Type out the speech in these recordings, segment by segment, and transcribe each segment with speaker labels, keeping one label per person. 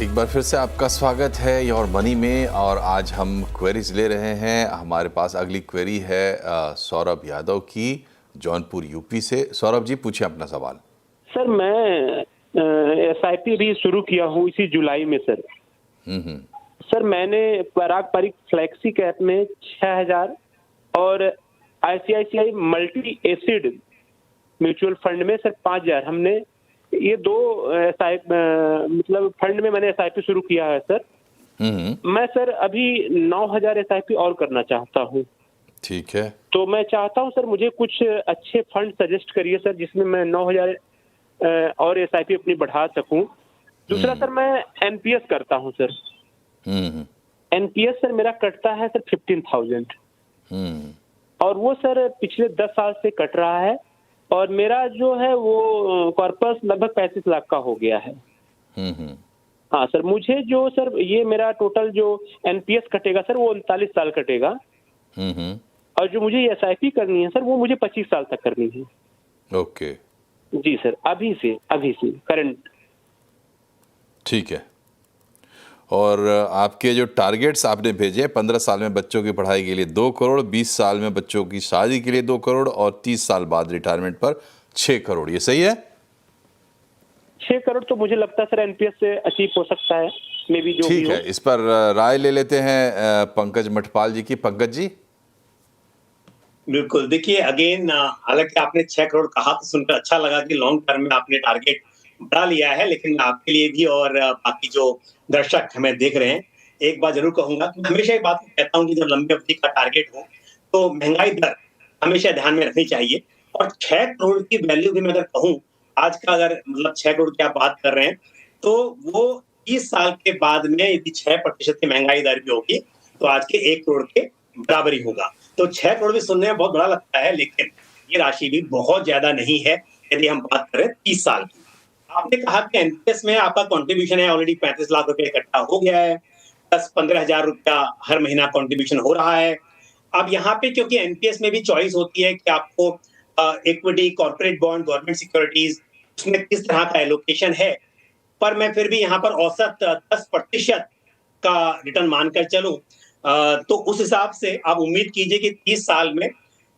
Speaker 1: एक बार फिर से आपका स्वागत है योर मनी में। और आज हम क्वेरीज ले रहे हैं। हमारे पास अगली क्वेरी है सौरभ यादव की, जौनपुर यूपी से। सौरभ जी, पूछिए अपना सवाल।
Speaker 2: सर, मैं SIP भी शुरू किया हूँ इसी जुलाई में सर। सर, मैंने पारंपरिक फ्लेक्सी कैप में 6000 और ICICI multi acid mutual fund में सर 5000, हमने ये दो मतलब फंड में मैंने SIP शुरू किया है सर। मैं सर अभी 9000 SIP और करना चाहता हूँ।
Speaker 1: ठीक है,
Speaker 2: तो मैं चाहता हूँ सर, मुझे कुछ अच्छे फंड सजेस्ट करिए सर, जिसमें मैं 9000 और SIP अपनी बढ़ा सकूं। दूसरा सर, मैं NPS करता हूं सर। NPS सर मेरा कटता है सर 15,000 और वो सर पिछले 10 साल से कट रहा है और मेरा जो है वो कॉर्पस लगभग 35 लाख का हो गया है। हाँ सर, मुझे जो सर ये मेरा टोटल जो NPS कटेगा सर वो 39 साल कटेगा और जो मुझे SIP करनी है सर वो मुझे 25 साल तक करनी है।
Speaker 1: ओके
Speaker 2: जी सर, अभी से करंट।
Speaker 1: ठीक है। और आपके जो टारगेट्स आपने भेजे 15 साल में बच्चों की पढ़ाई के लिए 2 करोड़, 20 साल में बच्चों की शादी के लिए 2 करोड़ और 30 साल बाद रिटायरमेंट पर 6 करोड़, ये सही है?
Speaker 2: 6 करोड़ तो मुझे लगता है सर NPS से अचीव हो सकता है, मे बी जो भी हो।
Speaker 1: ठीक है, इस पर राय ले लेते हैं पंकज मठपाल जी की। पंकज जी।
Speaker 3: बिल्कुल, देखिए अगेन हालांकि आपने 6 करोड़ कहा तो सुनकर अच्छा लगा कि लॉन्ग टर्म में आपने टारगेट बढ़ा लिया है, लेकिन आपके लिए भी और बाकी जो दर्शक हमें देख रहे हैं, एक बात जरूर कहूंगा कि हमेशा एक बात कहता हूं कि जब लंबी अवधि का टारगेट हो तो महंगाई दर हमेशा ध्यान में रखनी चाहिए। और 6 करोड़ की वैल्यू भी मैं अगर कहूं, आज का अगर मतलब 6 करोड़ की आप बात कर रहे हैं तो वो 30 साल के बाद में यदि 6% की महंगाई दर भी होगी तो आज के 1 करोड़ के बराबर ही होगा। तो 6 करोड़ भी सुनने में बहुत बड़ा लगता है, लेकिन ये राशि भी बहुत ज्यादा नहीं है यदि हम बात करें 30 साल की। आपने कहा कि NPS में आपका कंट्रीब्यूशन है ऑलरेडी 35 लाख रुपए इकट्ठा हो गया है, 10-15 हजार रुपया हर महीना कंट्रीब्यूशन हो रहा है। अब यहाँ पे क्योंकि NPS में भी चॉइस होती है कि आपको equity, corporate bond, government securities, उसमें किस तरह का एलोकेशन है, पर मैं फिर भी यहाँ पर औसत 10% का रिटर्न मानकर चलूं तो उस हिसाब से आप उम्मीद कीजिए कि 30 साल में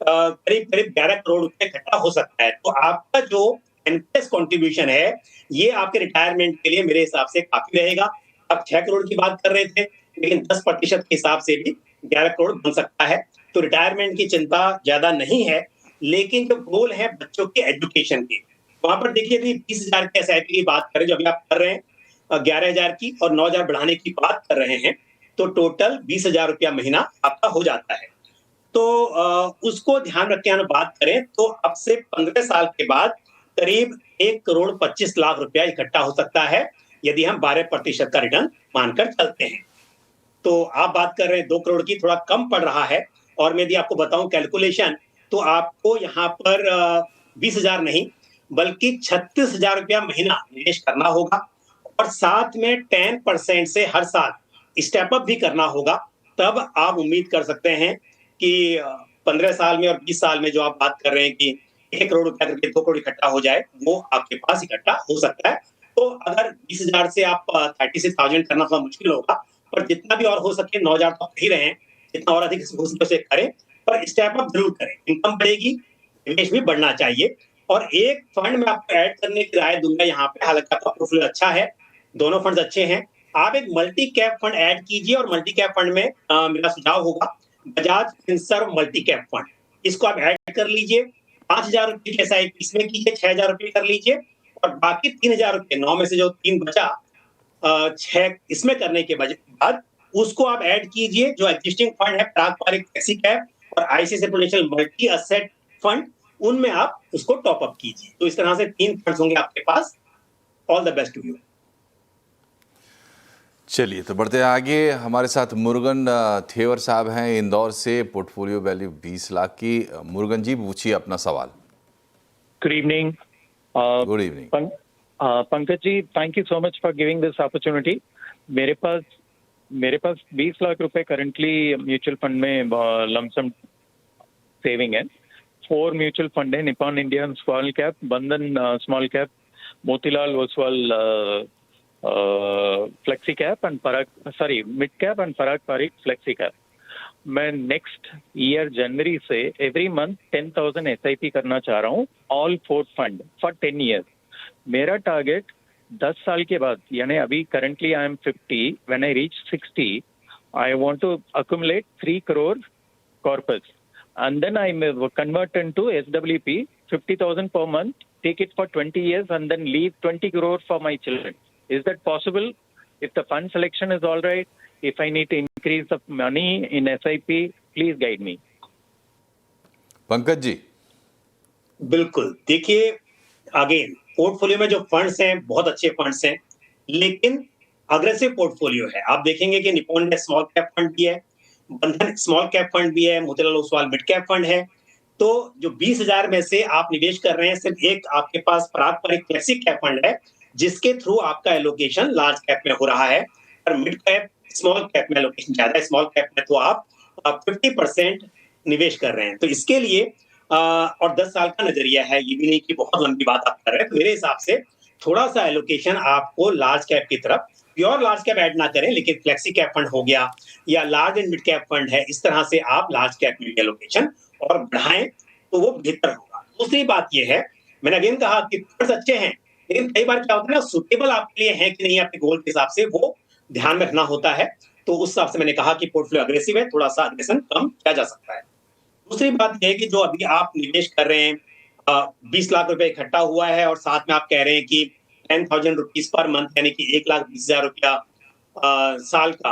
Speaker 3: करीब करीब 11 करोड़ रुपए इकट्ठा हो सकता है। तो आपका जो NPS कंट्रीब्यूशन है ये आपके रिटायरमेंट के लिए मेरे हिसाब से काफी रहेगा। आप 6 करोड़ की बात कर रहे थे, लेकिन 10% के हिसाब से भी 11 करोड़ बन सकता है। तो रिटायरमेंट की चिंता ज्यादा नहीं है, लेकिन जो गोल है बच्चों के एजुकेशन के, वहां पर देखिए यदि 20,000 के SIP की बात करें जो अभी आप कर रहे हैं, 11,000 की और 9,000 बढ़ाने की बात कर रहे हैं, तो टोटल 20,000 रुपया महीना आपका हो जाता है। तो उसको ध्यान रख के हम बात करें तो अब से 15 साल के बाद करीब 1 करोड़ 25 लाख रुपया इकट्ठा हो सकता है यदि हम 12% का रिटर्न मानकर चलते हैं। तो आप बात कर रहे हैं 2 करोड़ की, थोड़ा कम पड़ रहा है। और मैं यदि आपको बताऊं कैलकुलेशन, तो आपको यहाँ पर 20,000 नहीं बल्कि 36,000 रुपया महीना निवेश करना होगा और साथ में 10% से हर साल स्टेप अप भी करना होगा। तब आप उम्मीद कर सकते हैं कि 15 साल में और 20 साल में जो आप बात कर रहे हैं कि 1 करोड़ रुपया करके 2 करोड़ इकट्ठा हो जाए, वो आपके पास इकट्ठा हो सकता है। तो अगर 20,000 से आप 36,000 करना थोड़ा मुश्किल होगा, पर जितना भी और हो सके 9,000 तो आप ही रहे हैं, जितना और अधिक हो सके उसे करें, पर स्टेप अप जरूर करें। इनकम बढ़ेगी, निवेश भी बढ़ना चाहिए। और एक फंड में आपको ऐड करने की राय दूंगा यहाँ पे, हालांकि आपका प्रोफाइल अच्छा है, दोनों फंड अच्छे हैं, आप एक मल्टी कैप फंड ऐड कीजिए। और मल्टी कैप फंड में मेरा सुझाव होगा Bajaj Finserv multi cap fund, इसको आप ऐड कर लीजिए। 5,000 रुपए की SIP इसमें कीजिए, 6,000 रुपए कर लीजिए और बाकी 3,000 रुपए 9 में से जो 3 बचा 6 इसमें करने के बाद उसको आप ऐड कीजिए जो एग्जिस्टिंग फंड है, पारंपरिक फ्लेक्सी कैप और ICICI prudential multi asset fund, उनमें आप उसको टॉप अप कीजिए। तो इस तरह से 3 फंड्स होंगे आपके पास। All the best to you.
Speaker 1: चलिए तो बढ़ते हैं आगे। हमारे साथ मुरुगन थेवर साहब हैं इंदौर से, पोर्टफोलियो वैल्यू 20 लाख की। मुरुगन जी, पूछिए अपना सवाल।
Speaker 4: Good evening.
Speaker 1: Good evening.
Speaker 4: Pankaj ji, thank you so much for giving this opportunity. मेरे पास 20 लाख रुपए करंटली म्यूचुअल फंड में लमसम सेविंग है। 4 म्यूचुअल फंड है, Nippon Indian small cap, Bandhan small cap, Motilal Oswal flexi cap and mid cap and Parag Parikh flexi cap. मैं next year जनवरी से every month 10,000 SIP करना चाह रहा हूँ, ऑल 4 फंड फॉर 10 ईयर्स। मेरा टारगेट 10 साल के बाद, यानी अभी currently I am 50, when I reach 60 I want to accumulate 3 crore corpus, and then I may convert into SWP 50,000 per month, take it for 20 years and then leave 20 crore for my children. Is that possible? If the fund selection is all right, if I need to increase the money in SIP, please guide me.
Speaker 1: Pankaj ji,
Speaker 3: बिल्कुल, देखिए again portfolio में जो funds हैं बहुत अच्छे funds हैं, लेकिन aggressive portfolio है। आप देखेंगे कि निप्पॉन ने स्मॉल कैप फंड भी है, बंधन स्मॉल कैप फंड भी है, Motilal Oswal mid cap fund है। तो जो 20,000 में से आप निवेश कर रहे हैं, सिर्फ एक आपके पास पराग पारिक फ्लेक्सी कैप फंड है जिसके थ्रू आपका एलोकेशन लार्ज कैप में हो रहा है, और मिड कैप स्मॉल कैप में एलोकेशन ज्यादा है। स्मॉल कैप में तो आप 50% निवेश कर रहे हैं। तो इसके लिए और 10 साल का नजरिया है, ये भी नहीं कि बहुत लंबी बात आप कर रहे हैं। तो मेरे हिसाब से थोड़ा सा एलोकेशन आपको लार्ज कैप की तरफ, प्योर लार्ज कैप ऐड ना करें, लेकिन फ्लेक्सी कैप फंड हो गया या large and mid cap fund है, इस तरह से आप लार्ज कैप में एलोकेशन और बढ़ाएं तो वो बेहतर होगा। दूसरी बात ये है, मैंने अगेन कहा कि फंड्स अच्छे हैं, लेकिन कई बार क्या होता है ना, सुटेबल आपके लिए है कि नहीं, आपके गोल के हिसाब से वो ध्यान में रखना होता है। तो उस हिसाब से मैंने कहा कि पोर्टफोलियो अग्रेसिव है, थोड़ा सा अग्रेशन कम किया जा सकता है। दूसरी बात यह है कि जो अभी आप निवेश कर रहे हैं, 20 लाख रुपए इकट्ठा हुआ है और साथ में आप कह रहे हैं कि 10,000 रुपीज पर मंथ, यानी कि 1,20,000 रुपया साल का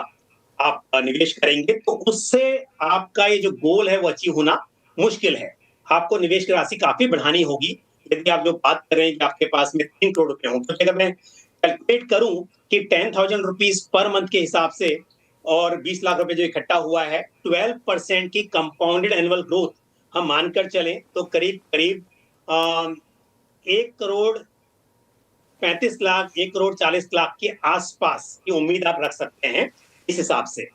Speaker 3: आप निवेश करेंगे, तो उससे आपका ये जो गोल है वो अचीव होना मुश्किल है। आपको निवेश की राशि काफी बढ़ानी होगी। यदि आप जो बात कर रहे हैं कि आपके पास में 3 करोड़ रुपए हों, तो अगर मैं कैलकुलेट करूं कि 10,000 रुपीज पर मंथ के हिसाब से और 20 लाख रुपए जो इकट्ठा हुआ है, 12% की कंपाउंडेड एनुअल ग्रोथ हम मानकर चलें तो करीब करीब 1 करोड़ 35 लाख, 1 करोड़ 40 लाख के आसपास की उम्मीद आप रख सकते हैं इस हिसाब से।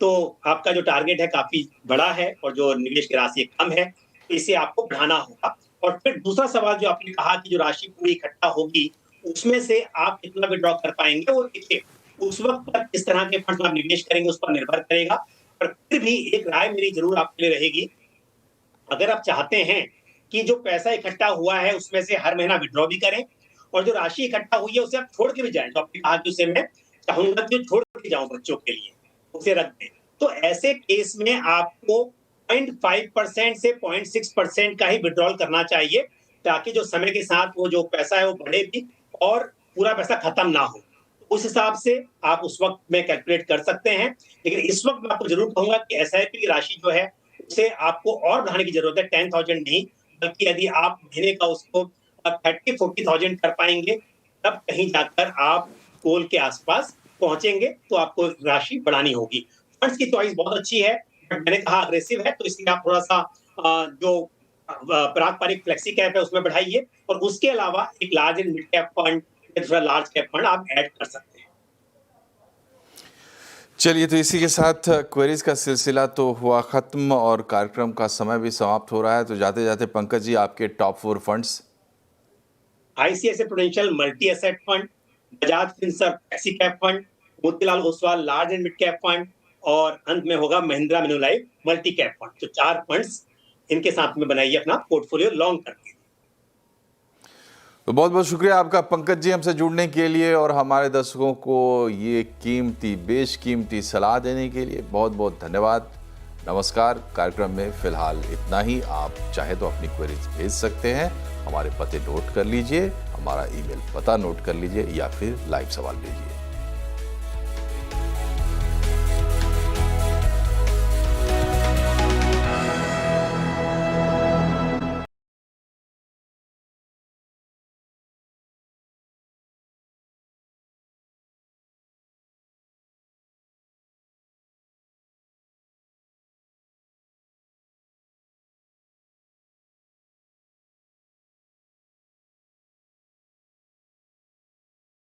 Speaker 3: तो आपका जो टारगेट है काफी बड़ा है और जो निवेश की राशि कम है, तो इसे आपको बढ़ाना होगा। और फिर दूसरा सवाल जो आपने कहा कि जो राशि पूरी इकट्ठा होगी उसमें से आप कितना विड्रॉ कर पाएंगे, वो देखिए उस वक्त पर किस तरह के फंड आप निवेश करेंगे उस पर निर्भर करेगा। पर फिर भी एक राय मेरी जरूर आपके लिए रहेगी, अगर आप चाहते हैं कि जो पैसा इकट्ठा हुआ है उसमें से हर महीना विड्रॉ भी करें, और जो राशि इकट्ठा हुई है उसे आप छोड़ के भी जाएं, तो आपने कहा कि उसे मैं चाहूंगा कि छोड़ के जाऊं बच्चों के लिए, उसे रख दें, तो ऐसे केस में आपको 0.5% से 0.6% का ही विड्रॉल करना चाहिए, ताकि जो समय के साथ वो जो पैसा है वो बढ़े भी और पूरा पैसा खत्म ना हो। उस हिसाब से आप उस वक्त में कैलकुलेट कर सकते हैं। लेकिन इस वक्त मैं आपको जरूर कहूंगा कि SIP की राशि जो है उसे आपको और बढ़ाने की जरूरत है, 10,000 नहीं, बल्कि यदि आप महीने का उसको 30,000-40,000 कर पाएंगे, तब कहीं जाकर आप गोल के आसपास पहुंचेंगे, तो आपको राशि बढ़ानी होगी। फंड्स की चॉइस बहुत अच्छी है, बट मैंने कहा अग्रेसिव है, तो इसलिए आप थोड़ा सा जो पराग पारिक फ्लेक्सी कैप है उसमें बढ़ाइए, और उसके अलावा एक large and mid cap fund, large cap fund आप ऐड कर सकते हैं।
Speaker 1: चलिए, तो इसी के साथ क्वेरीज का सिलसिला तो हुआ खत्म और कार्यक्रम का समय भी समाप्त हो रहा है। तो जाते जाते पंकज जी, आपके top 4 funds.
Speaker 3: ICICI prudential multi asset fund, Bajaj Finserv flexi cap fund, Motilal Oswal large and mid cap fund, और अंत में होगा महिंद्रा मैन्युलाइफ मल्टी कैप फंड। तो 4 फंड्स इनके साथ में बनाइए अपना पोर्टफोलियो लॉन्ग टर्म के।
Speaker 1: तो बहुत बहुत शुक्रिया आपका पंकज जी, हमसे जुड़ने के लिए और हमारे दर्शकों को ये कीमती बेशकीमती सलाह देने के लिए बहुत बहुत धन्यवाद। नमस्कार। कार्यक्रम में फिलहाल इतना ही। आप चाहे तो अपनी क्वेरीज भेज सकते हैं, हमारे पते नोट कर लीजिए, हमारा ईमेल पता नोट कर लीजिए, या फिर लाइव सवाल भेजिए।